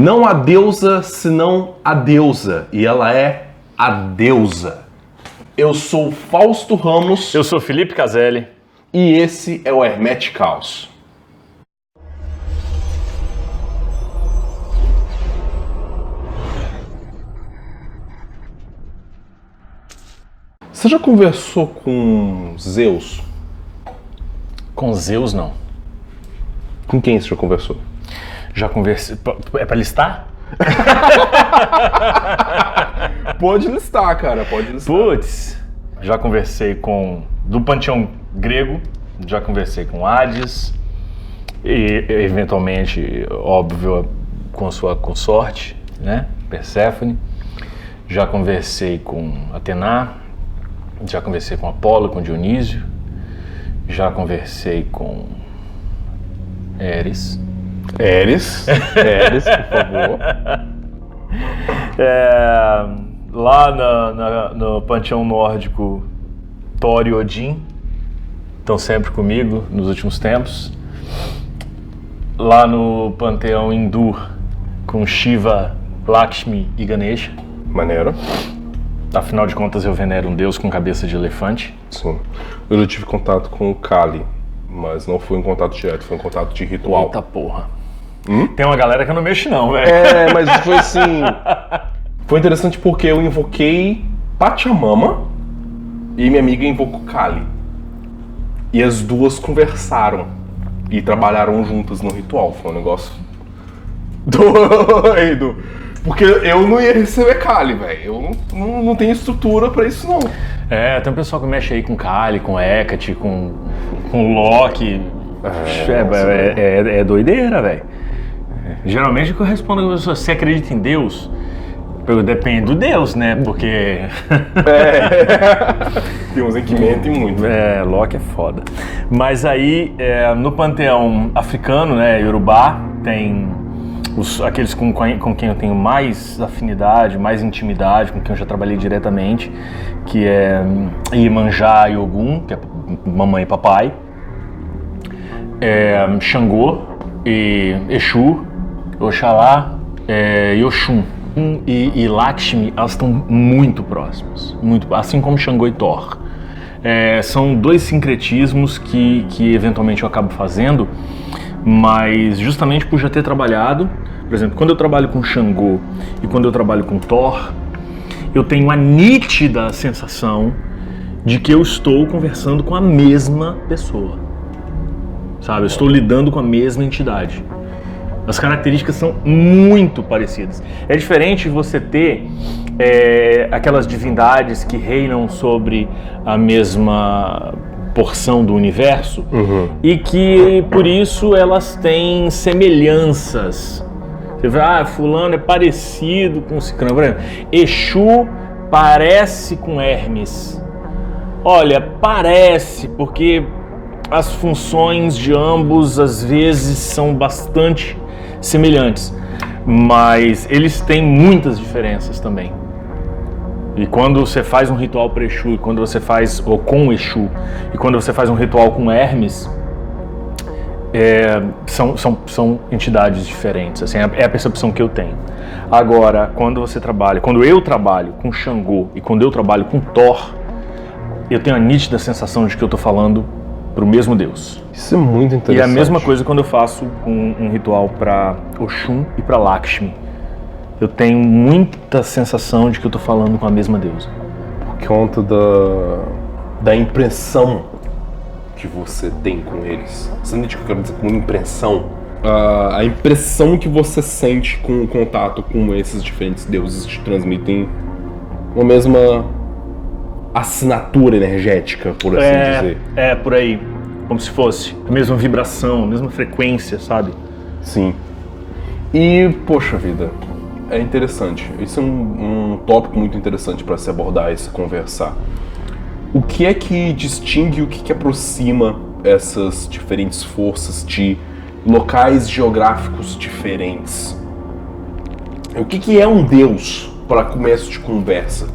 Não há deusa senão a deusa, e ela é a deusa. Eu sou Fausto Ramos. Eu sou Felipe Caselli. E esse é o Hermeticals. Você já conversou com Zeus? Com Zeus, não. Com quem você já conversou? Já conversei... É pra listar? Pode listar, cara, pode listar. Putz, já conversei com... Do panteão grego, já conversei com Hades, e eventualmente, óbvio, com sua consorte, né? Perséfone. Já conversei com Atena, já conversei com Apolo, com Dionísio, já conversei com Eris, por favor. Lá no panteão nórdico, Thor e Odin estão sempre comigo nos últimos tempos. Lá no panteão hindu, com Shiva, Lakshmi e Ganesha. Maneiro. Afinal de contas, eu venero um deus com cabeça de elefante. Sim. Eu já tive contato com o Kali, mas não foi um contato direto, foi um contato de ritual. Eita porra. Tem uma galera que eu não mexo não, velho. É, mas foi assim... Foi interessante porque eu invoquei Pachamama e minha amiga invocou Kali. E as duas conversaram e trabalharam juntas no ritual. Foi um negócio doido. Porque eu não ia receber Kali, velho. Eu não tenho estrutura pra isso, não. É, tem um pessoal que mexe aí com Kali, com Hecate, com Loki. É doideira, velho. Geralmente eu respondo a pessoa, você acredita em Deus? Depende do Deus, né? Porque... Tem uns que mentem muito. Loki é foda. Mas aí, no panteão africano, né, Yorubá, tem aqueles com quem eu tenho mais afinidade, mais intimidade, com quem eu já trabalhei diretamente, que é Iemanjá e Ogum, que é mamãe e papai, Xangô e Exu, Oxalá e Oxum. E Lakshmi, elas estão muito próximas, assim como Xangô e Thor. São dois sincretismos que eventualmente eu acabo fazendo, mas justamente por já ter trabalhado, por exemplo, quando eu trabalho com Xangô e quando eu trabalho com Thor, eu tenho a nítida sensação de que eu estou conversando com a mesma pessoa, sabe? Eu estou lidando com a mesma entidade. As características são muito parecidas. É diferente você ter aquelas divindades que reinam sobre a mesma porção do universo e que, por isso, elas têm semelhanças. Você vê, fulano é parecido com Cicrano. Por exemplo, Exu parece com Hermes. Olha, parece, porque as funções de ambos, às vezes, são bastante semelhantes, mas eles têm muitas diferenças também. E quando você faz um ritual para Exu, e quando você faz, ou com Exu, e quando você faz um ritual com Hermes, são entidades diferentes, assim, é a percepção que eu tenho. Agora, quando eu trabalho com Xangô e quando eu trabalho com Thor, eu tenho a nítida sensação de que eu estou falando para o mesmo Deus. Isso é muito interessante. E a mesma coisa quando eu faço um ritual para Oxum e para Lakshmi. Eu tenho muita sensação de que eu estou falando com a mesma deusa. Por conta da impressão que você tem com eles. Você entende o que eu quero dizer com impressão? A impressão que você sente com o contato com esses diferentes deuses te transmitem uma mesma assinatura energética, por assim dizer. Por aí. Como se fosse a mesma vibração, a mesma frequência, sabe? Sim. E, poxa vida, é interessante. Isso é um tópico muito interessante para se abordar e se conversar. O que é que distingue, o que aproxima essas diferentes forças de locais geográficos diferentes? O que é um deus para começo de conversa?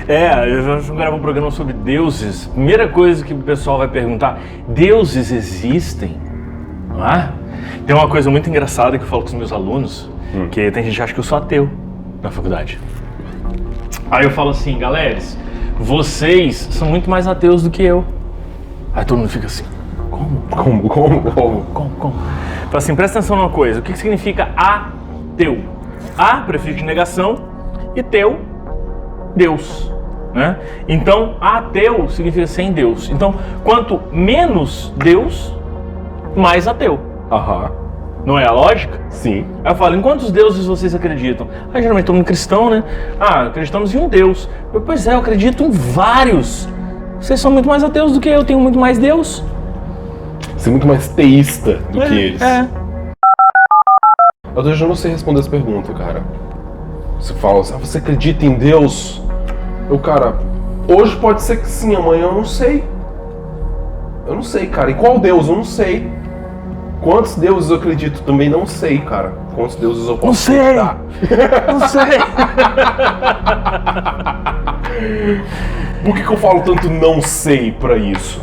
Eu vou gravar um programa sobre deuses. Primeira coisa que o pessoal vai perguntar: deuses existem? Não é? Tem uma coisa muito engraçada que eu falo com os meus alunos, Porque tem gente que acha que eu sou ateu na faculdade. Aí eu falo assim, galera, vocês são muito mais ateus do que eu. Aí todo mundo fica assim, como? Fala assim, presta atenção numa coisa, o que significa ateu? A, prefixo de negação, e teu, Deus. Né? Então, ateu significa sem Deus. Então, quanto menos Deus, mais ateu. Não é a lógica? Sim. Aí eu falo, em quantos deuses vocês acreditam? Geralmente todo mundo cristão, né? Acreditamos em um Deus. Pois é, eu acredito em vários. Vocês são muito mais ateus do que eu, tenho muito mais Deus. Você é muito mais teísta do que eles. Eu já não sei responder essa pergunta, cara. Você fala assim, você acredita em Deus? Cara, hoje pode ser que sim, amanhã eu não sei. Eu não sei, cara. E qual Deus? Eu não sei. Quantos deuses eu acredito? Também não sei, cara. Quantos deuses eu posso acreditar? Não sei. Por que eu falo tanto não sei pra isso?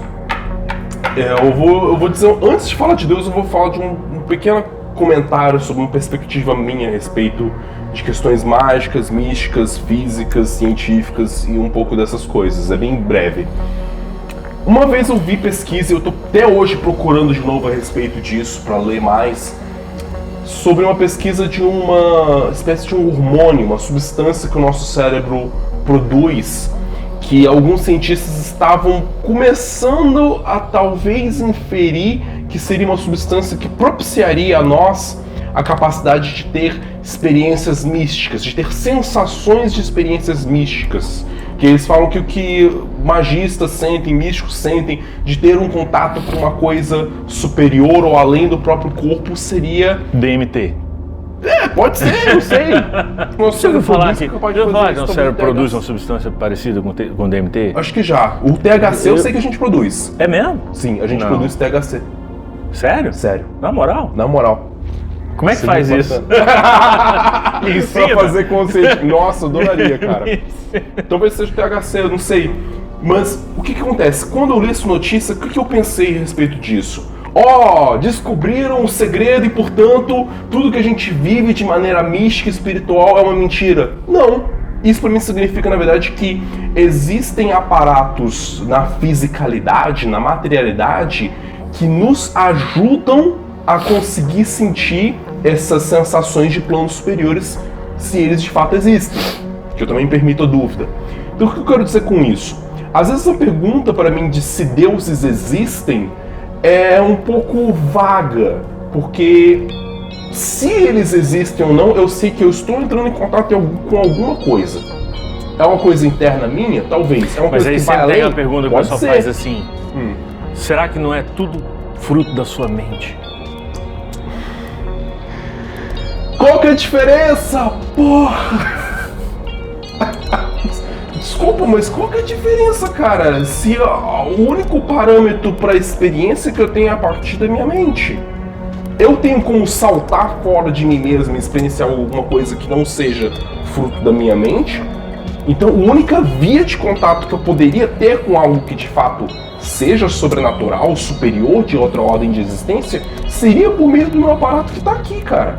Eu vou dizer, antes de falar de Deus, eu vou falar de um pequeno comentário sobre uma perspectiva minha a respeito de questões mágicas, místicas, físicas, científicas e um pouco dessas coisas. É bem breve. Uma vez eu vi pesquisa, e eu tô até hoje procurando de novo a respeito disso para ler mais, sobre uma pesquisa de uma espécie de um hormônio, uma substância que o nosso cérebro produz, que alguns cientistas estavam começando a talvez inferir que seria uma substância que propiciaria a nós a capacidade de ter experiências místicas, de ter sensações de experiências místicas. Que eles falam que o que magistas sentem, místicos sentem, de ter um contato com uma coisa superior ou além do próprio corpo seria... DMT. Pode ser, não sei. Você ouviu falar que o cérebro produz uma substância parecida com DMT? Acho que já. O THC eu sei que a gente produz. É mesmo? Sim, a gente produz THC. Sério? Sério. Na moral? Na moral. Como é que faz isso? Pra fazer consciente. Nossa, eu adoraria, cara. Talvez seja o THC, eu não sei. Mas o que acontece? Quando eu li essa notícia, o que eu pensei a respeito disso? Descobriram o segredo e, portanto, tudo que a gente vive de maneira mística e espiritual é uma mentira. Não. Isso para mim significa, na verdade, que existem aparatos na fisicalidade, na materialidade, que nos ajudam a conseguir sentir essas sensações de planos superiores, se eles de fato existem. Que eu também permito a dúvida. Então, o que eu quero dizer com isso? Às vezes a pergunta para mim de se deuses existem é um pouco vaga, porque se eles existem ou não, eu sei que eu estou entrando em contato com alguma coisa. É uma coisa interna minha? Talvez. É uma coisa que vai além? Mas aí sempre tem a pergunta que o pessoal faz assim, será que não é tudo fruto da sua mente? Qual que é a diferença? Porra! Desculpa, mas qual que é a diferença, cara? Se o único parâmetro para a experiência que eu tenho é a partir da minha mente. Eu tenho como saltar fora de mim mesmo e experienciar alguma coisa que não seja fruto da minha mente. Então, a única via de contato que eu poderia ter com algo que de fato seja sobrenatural, superior, de outra ordem de existência, seria por meio do meu aparato que tá aqui, cara.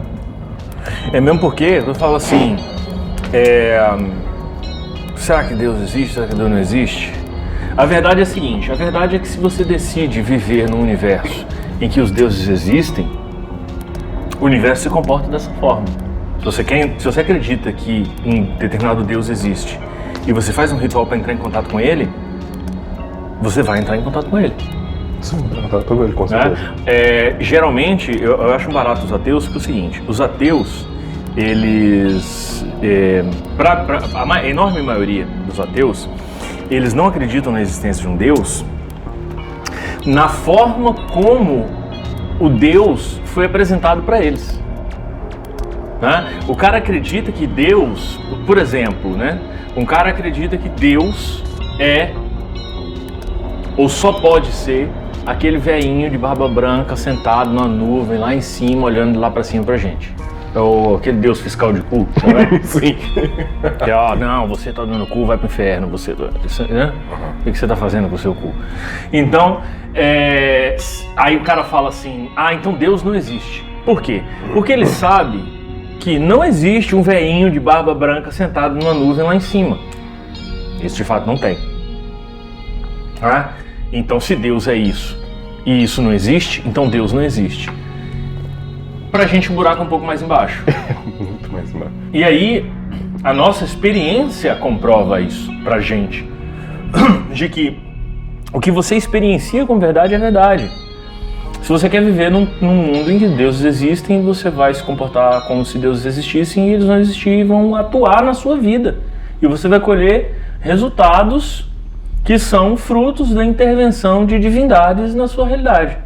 É mesmo porque eu falo assim, será que Deus existe? Será que Deus não existe? A verdade é a seguinte, a verdade é que se você decide viver num universo em que os deuses existem, o universo se comporta dessa forma. Se você acredita que um determinado Deus existe e você faz um ritual para entrar em contato com ele, você vai entrar em contato com ele. Sim, com ele, com certeza. Geralmente, eu acho barato os ateus porque é o seguinte, os ateus, eles, a enorme maioria dos ateus, eles não acreditam na existência de um Deus na forma como o Deus foi apresentado para eles. Né? O cara acredita que Deus, por exemplo, né? Um cara acredita que Deus é, ou só pode ser, aquele velhinho de barba branca sentado na nuvem lá em cima, olhando lá pra cima pra gente. É aquele Deus fiscal de cu, sabe? Sim. Que, não, você tá dando cu, vai pro inferno, você, né? O que você tá fazendo com o seu cu? Então, aí o cara fala assim, então Deus não existe. Por quê? Porque ele sabe que não existe um veinho de barba branca sentado numa nuvem lá em cima. Isso de fato não tem. Então se Deus é isso e isso não existe, então Deus não existe. Pra gente o buraco um pouco mais embaixo. Muito mais embaixo. E aí, a nossa experiência comprova isso pra gente. De que o que você experiencia com verdade é verdade. Se você quer viver num mundo em que deuses existem, você vai se comportar como se deuses existissem e eles vão existir e vão atuar na sua vida. E você vai colher resultados que são frutos da intervenção de divindades na sua realidade.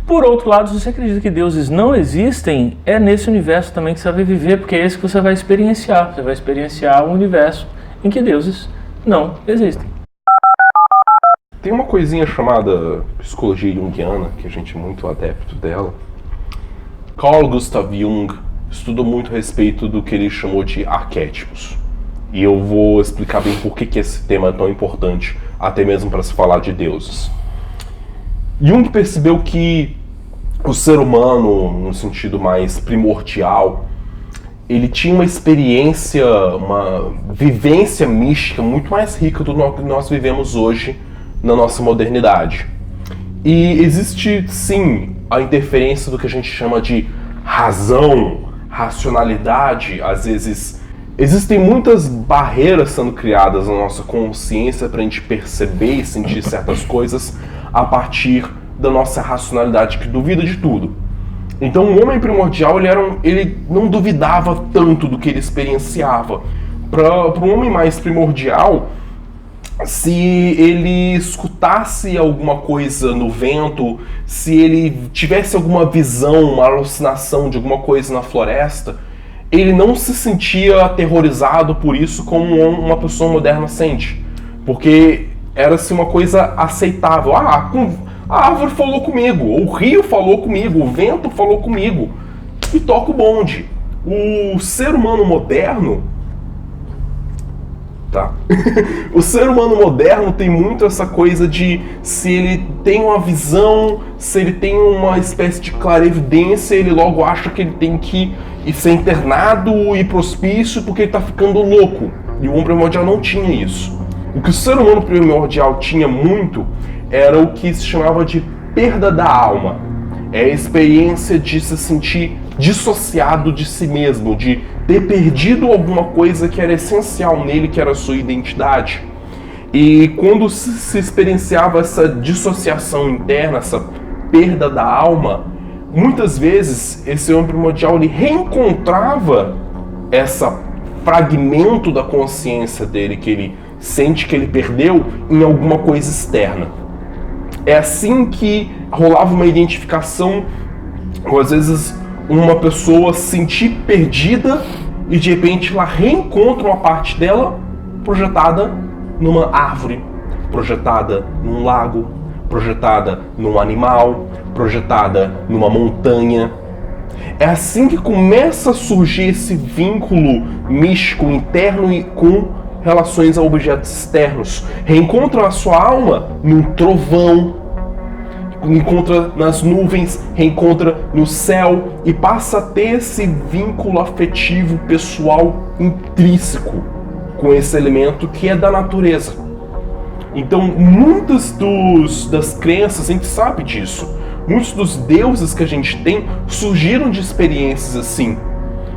Por outro lado, se você acredita que deuses não existem, é nesse universo também que você vai viver, porque é esse que você vai experienciar. Você vai experienciar um universo em que deuses não existem. Tem uma coisinha chamada psicologia junguiana, que a gente é muito adepto dela. Carl Gustav Jung estudou muito a respeito do que ele chamou de arquétipos. E eu vou explicar bem por que esse tema é tão importante, até mesmo para se falar de deuses. Jung percebeu que o ser humano, no sentido mais primordial, ele tinha uma experiência, uma vivência mística muito mais rica do que nós vivemos hoje na nossa modernidade. E existe, sim, a interferência do que a gente chama de razão, racionalidade. Às vezes, existem muitas barreiras sendo criadas na nossa consciência para a gente perceber e sentir certas coisas a partir da nossa racionalidade, que duvida de tudo. Então, o homem primordial, ele não duvidava tanto do que ele experienciava. Para um homem mais primordial, se ele escutasse alguma coisa no vento, se ele tivesse alguma visão, uma alucinação de alguma coisa na floresta, ele não se sentia aterrorizado por isso como uma pessoa moderna sente. Porque era-se uma coisa aceitável. A árvore falou comigo, o rio falou comigo, o vento falou comigo, e toca o bonde. O ser humano moderno... Tá. O ser humano moderno tem muito essa coisa de, se ele tem uma visão, se ele tem uma espécie de clarevidência, ele logo acha que ele tem que ir ser internado e ir pro hospício porque ele tá ficando louco. E o homem primordial não tinha isso. O que o ser humano primordial tinha muito era o que se chamava de perda da alma. É a experiência de se sentir dissociado de si mesmo, de ter perdido alguma coisa que era essencial nele, que era a sua identidade. E quando se experienciava essa dissociação interna, essa perda da alma, muitas vezes esse homem primordial ele reencontrava esse fragmento da consciência dele, que ele sente que ele perdeu, em alguma coisa externa. É assim que rolava uma identificação, ou às vezes uma pessoa se sentir perdida e de repente ela reencontra uma parte dela projetada numa árvore, projetada num lago, projetada num animal, projetada numa montanha. É assim que começa a surgir esse vínculo místico interno e com relações a objetos externos. Reencontra a sua alma num trovão, encontra nas nuvens, reencontra no céu e passa a ter esse vínculo afetivo, pessoal, intrínseco com esse elemento que é da natureza. Então, muitas das crenças, a gente sabe disso, muitos dos deuses que a gente tem surgiram de experiências assim,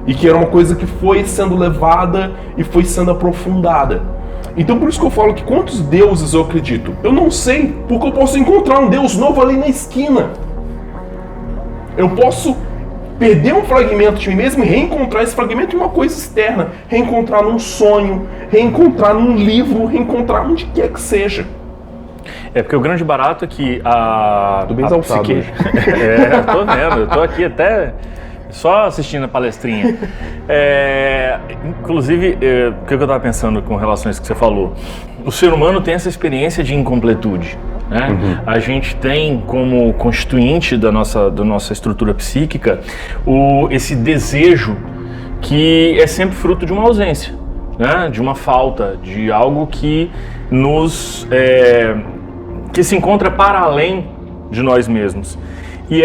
e que era uma coisa que foi sendo levada e foi sendo aprofundada. Então por isso que eu falo que quantos deuses eu acredito? Eu não sei, porque eu posso encontrar um deus novo ali na esquina. Eu posso perder um fragmento de mim mesmo e reencontrar esse fragmento em uma coisa externa. Reencontrar num sonho, reencontrar num livro, reencontrar onde quer que seja. É porque o grande barato é que a... Tô bem exaltado hoje. Tô vendo, eu tô aqui até... só assistindo a palestrinha. Inclusive, o que eu estava pensando com relação a isso que você falou? O ser humano tem essa experiência de incompletude. Né? Uhum. A gente tem como constituinte da nossa estrutura psíquica esse desejo que é sempre fruto de uma ausência, né? De uma falta, de algo que que se encontra para além de nós mesmos. E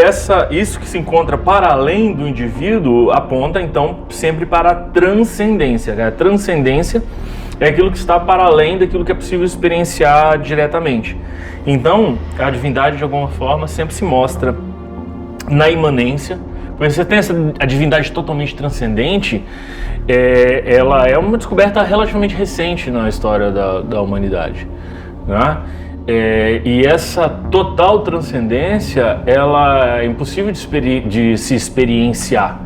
isso que se encontra para além do indivíduo aponta então sempre para a transcendência. A transcendência é aquilo que está para além daquilo que é possível experienciar diretamente. Então, a divindade de alguma forma sempre se mostra na imanência. Porque você tem a divindade totalmente transcendente, ela é uma descoberta relativamente recente na história da humanidade, né? E essa total transcendência, ela é impossível de se experienciar.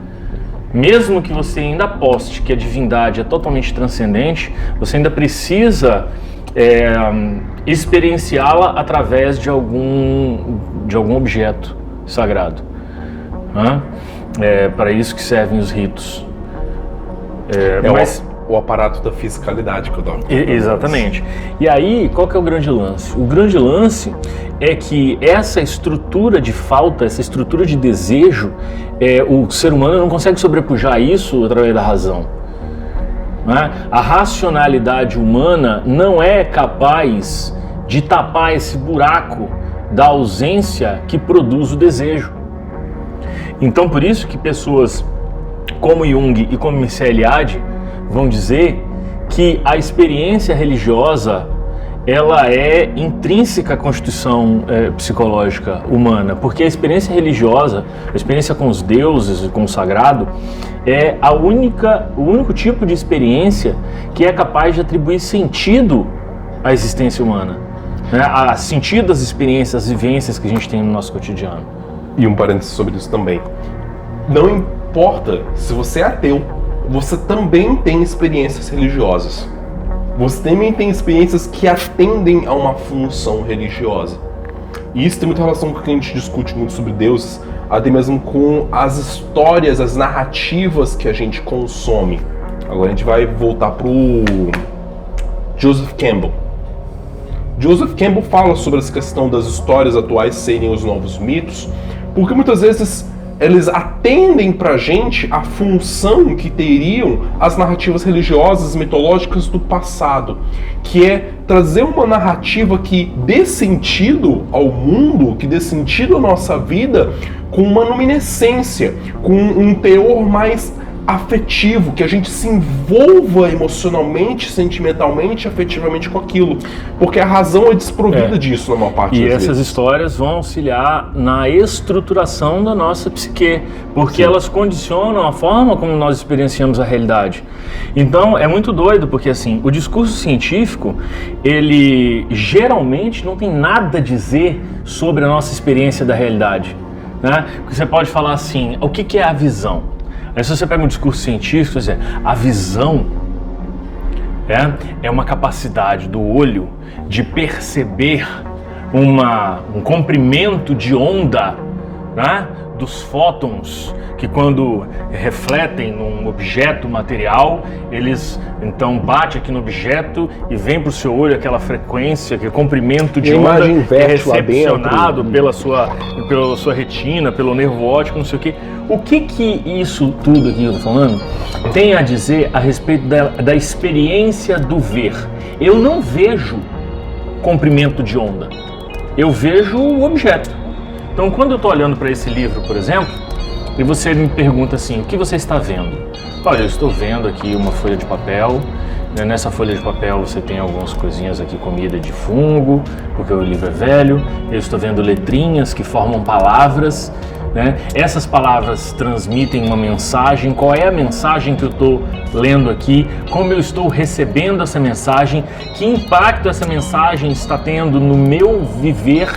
Mesmo que você ainda aposte que a divindade é totalmente transcendente, você ainda precisa experienciá-la através de algum objeto sagrado. Para isso que servem os ritos. Mas o aparato da fiscalidade que eu dou. Exatamente. E aí, qual que é o grande lance? O grande lance é que essa estrutura de falta, essa estrutura de desejo, o ser humano não consegue sobrepujar isso através da razão. Né? A racionalidade humana não é capaz de tapar esse buraco da ausência que produz o desejo. Então, por isso que pessoas como Jung e como Mircea Eliade vão dizer que a experiência religiosa ela é intrínseca à constituição psicológica humana, porque a experiência religiosa, a experiência com os deuses e com o sagrado, é o único tipo de experiência que é capaz de atribuir sentido à existência humana, né? A sentido das experiências, das vivências que a gente tem no nosso cotidiano. E um parênteses sobre isso também. Não importa se você é ateu, você também tem experiências religiosas. Você também tem experiências que atendem a uma função religiosa. E isso tem muita relação com o que a gente discute muito sobre deuses, até mesmo com as histórias, as narrativas que a gente consome. Agora a gente vai voltar pro Joseph Campbell. Joseph Campbell fala sobre essa questão das histórias atuais serem os novos mitos, porque muitas vezes eles atendem pra gente a função que teriam as narrativas religiosas, mitológicas do passado, que é trazer uma narrativa que dê sentido ao mundo, que dê sentido à nossa vida, com uma luminescência, com um teor mais afetivo, que a gente se envolva emocionalmente, sentimentalmente, afetivamente com aquilo, porque a razão é desprovida disso na maior parte das vezes. E essas histórias vão auxiliar na estruturação da nossa psique, porque elas condicionam a forma como nós experienciamos a realidade. Então é muito doido, porque assim, o discurso científico, ele geralmente não tem nada a dizer sobre a nossa experiência da realidade, né? Porque você pode falar assim, o que é a visão? Aí se você pega um discurso científico, você diz, a visão é uma capacidade do olho de perceber um comprimento de onda, né, dos fótons, que quando refletem num objeto material, eles então batem aqui no objeto e vem para o seu olho aquela frequência, aquele comprimento de onda que é recepcionado pela sua retina, pelo nervo óptico, não sei o quê. O que isso tudo aqui que eu estou falando tem a dizer a respeito da experiência do ver? Eu não vejo comprimento de onda, eu vejo o objeto. Então, quando eu estou olhando para esse livro, por exemplo, e você me pergunta assim, o que você está vendo? Olha, eu estou vendo aqui uma folha de papel, né? Nessa folha de papel você tem algumas coisinhas aqui, comida de fungo, porque o livro é velho, eu estou vendo letrinhas que formam palavras, né? Essas palavras transmitem uma mensagem. Qual é a mensagem que eu estou lendo aqui? Como eu estou recebendo essa mensagem? Que impacto essa mensagem está tendo no meu viver?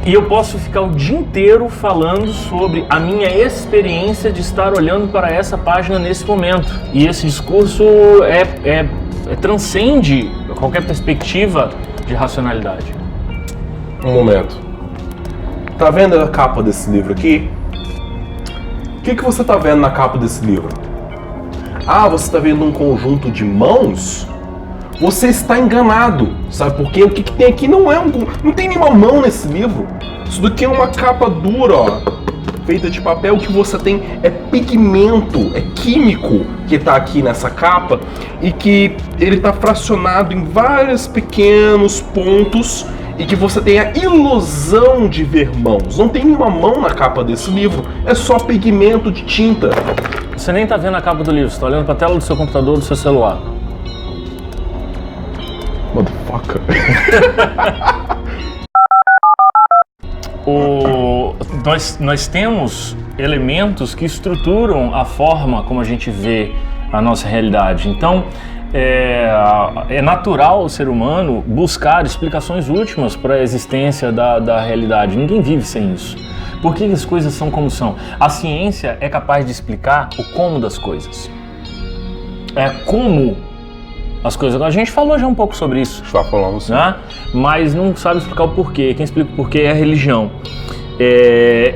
E eu posso ficar o dia inteiro falando sobre a minha experiência de estar olhando para essa página nesse momento. E esse discurso transcende qualquer perspectiva de racionalidade. Um momento. Tá vendo a capa desse livro aqui? O que você tá vendo na capa desse livro? Ah, você tá vendo um conjunto de mãos? Você está enganado, sabe por quê? O que tem aqui não tem nenhuma mão nesse livro. Isso daqui é uma capa dura, ó, feita de papel. O que você tem é pigmento, é químico que está aqui nessa capa e que ele está fracionado em vários pequenos pontos e que você tem a ilusão de ver mãos. Não tem nenhuma mão na capa desse livro, é só pigmento de tinta. Você nem tá vendo a capa do livro, você tá olhando pra tela do seu computador, do seu celular. Motherfucker. Nós temos elementos que estruturam a forma como a gente vê a nossa realidade. Então, é natural o ser humano buscar explicações últimas para a existência da realidade. Ninguém vive sem isso. Por que as coisas são como são? A ciência é capaz de explicar o como das coisas. É como as coisas. A gente falou já um pouco sobre isso. Já falamos, sim. Né? Mas não sabe explicar o porquê. Quem explica o porquê é a religião.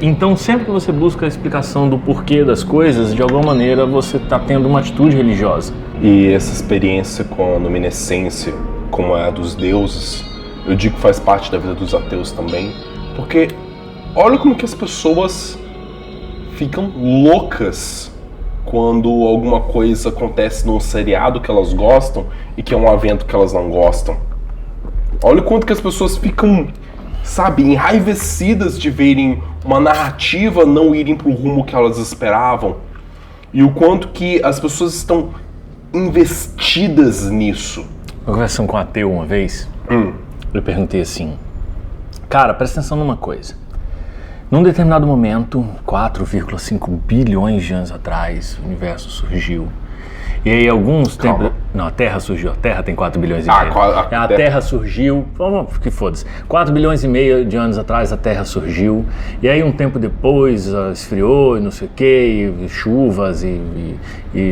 Então, sempre que você busca a explicação do porquê das coisas, de alguma maneira você está tendo uma atitude religiosa. E essa experiência com a luminescência, como é a dos deuses, eu digo que faz parte da vida dos ateus também, porque olha como que as pessoas ficam loucas quando alguma coisa acontece num seriado que elas gostam e que é um evento que elas não gostam. Olha o quanto que as pessoas ficam, sabe, enraivecidas de verem uma narrativa não irem pro rumo que elas esperavam. E o quanto que as pessoas estão investidas nisso. Eu conversando com um ateu uma vez, eu perguntei assim, cara, presta atenção numa coisa. Num determinado momento, 4,5 bilhões de anos atrás, o universo surgiu. E aí alguns tempos... Não, a Terra surgiu. A Terra tem 4 bilhões e meio. A Terra surgiu... Vamos, que foda-se. 4 bilhões e meio de anos atrás a Terra surgiu. E aí um tempo depois esfriou e não sei o quê, e chuvas e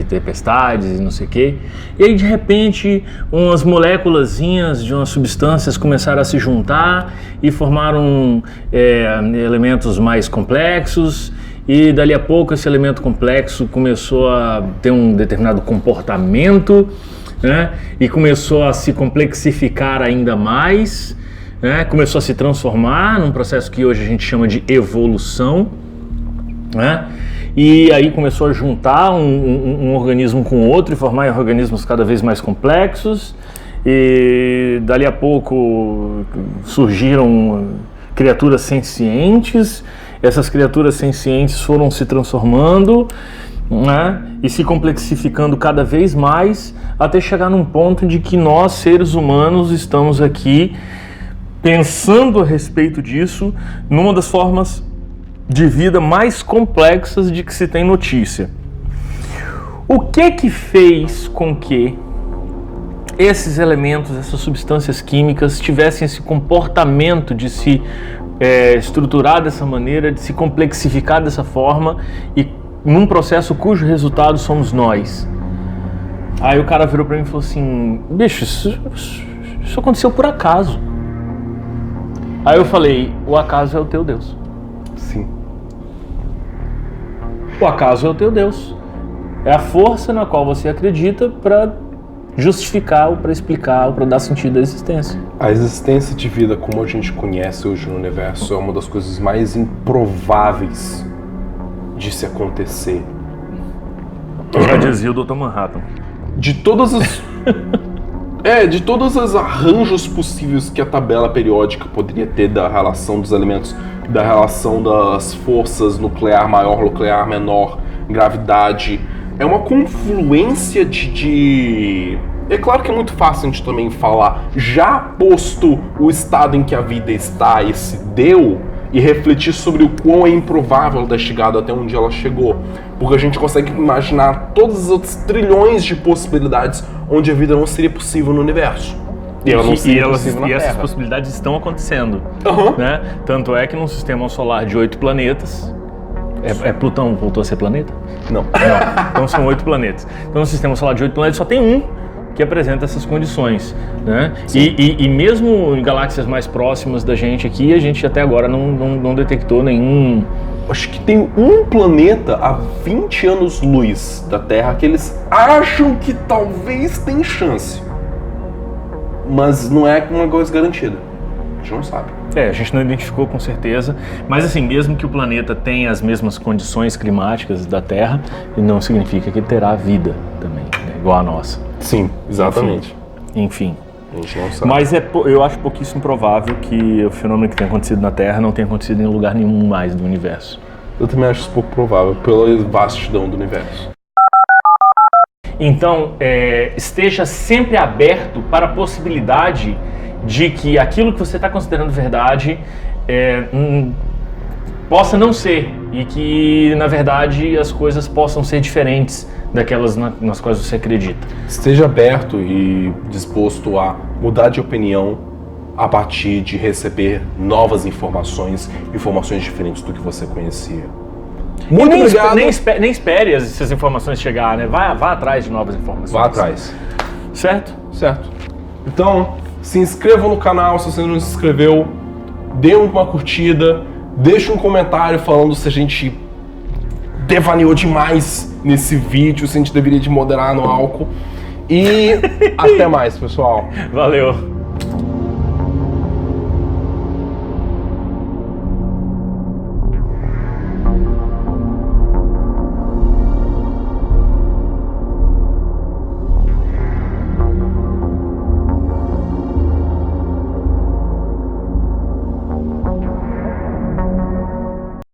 tempestades e não sei o quê. E aí de repente umas moléculazinhas de umas substâncias começaram a se juntar e formaram elementos mais complexos. E dali a pouco esse elemento complexo começou a ter um determinado comportamento, né? E começou a se complexificar ainda mais, né? Começou a se transformar num processo que hoje a gente chama de evolução, né? E aí começou a juntar um organismo com outro e formar organismos cada vez mais complexos. E dali a pouco surgiram criaturas sencientes. Essas criaturas sencientes foram se transformando, né, e se complexificando cada vez mais, até chegar num ponto de que nós, seres humanos, estamos aqui pensando a respeito disso numa das formas de vida mais complexas de que se tem notícia. O que fez com que esses elementos, essas substâncias químicas tivessem esse comportamento de se estruturar dessa maneira, de se complexificar dessa forma e num processo cujo resultado somos nós? Aí o cara virou pra mim e falou assim, bicho, isso aconteceu por acaso. Aí eu falei, o acaso é o teu Deus. Sim. O acaso é o teu Deus. É a força na qual você acredita para justificar ou para explicar ou para dar sentido à existência. A existência de vida como a gente conhece hoje no universo é uma das coisas mais improváveis de se acontecer. Já dizia o Dr. Manhattan. De todas as... de todos os arranjos possíveis que a tabela periódica poderia ter da relação dos elementos, da relação das forças nuclear maior, nuclear menor, gravidade... É uma confluência de... É claro que é muito fácil a gente também falar, já posto o estado em que a vida está e se deu, e refletir sobre o quão é improvável ela ter chegado até onde ela chegou. Porque a gente consegue imaginar todas as outras trilhões de possibilidades onde a vida não seria possível no universo. E essas possibilidades estão acontecendo. Né? Tanto é que num sistema solar de 8 planetas... Plutão voltou a ser planeta? Não. Então são 8 planetas. Então no sistema solar de 8 planetas só tem um que apresenta essas condições, né? E mesmo em galáxias mais próximas da gente aqui, a gente até agora não detectou nenhum... Acho que tem um planeta a 20 anos-luz da Terra que eles acham que talvez tem chance. Mas não é uma coisa garantida. A gente não sabe. A gente não identificou com certeza, mas assim, mesmo que o planeta tenha as mesmas condições climáticas da Terra, não significa que ele terá vida também, né? Igual a nossa. Sim, exatamente. Enfim. A gente não sabe. Mas eu acho pouquíssimo provável que o fenômeno que tem acontecido na Terra não tenha acontecido em lugar nenhum mais do universo. Eu também acho isso pouco provável, pela vastidão do universo. Então, esteja sempre aberto para a possibilidade de que aquilo que você está considerando verdade possa não ser, e que, na verdade, as coisas possam ser diferentes daquelas nas quais você acredita. Esteja aberto e disposto a mudar de opinião a partir de receber novas informações diferentes do que você conhecia. Muito obrigado. Nem espere essas informações chegar, né? Vá atrás de novas informações. Vá atrás. Certo? Certo. Então, se inscreva no canal se você não se inscreveu, dê uma curtida, deixe um comentário falando se a gente devaneou demais nesse vídeo, se a gente deveria de moderar no álcool. E até mais, pessoal. Valeu.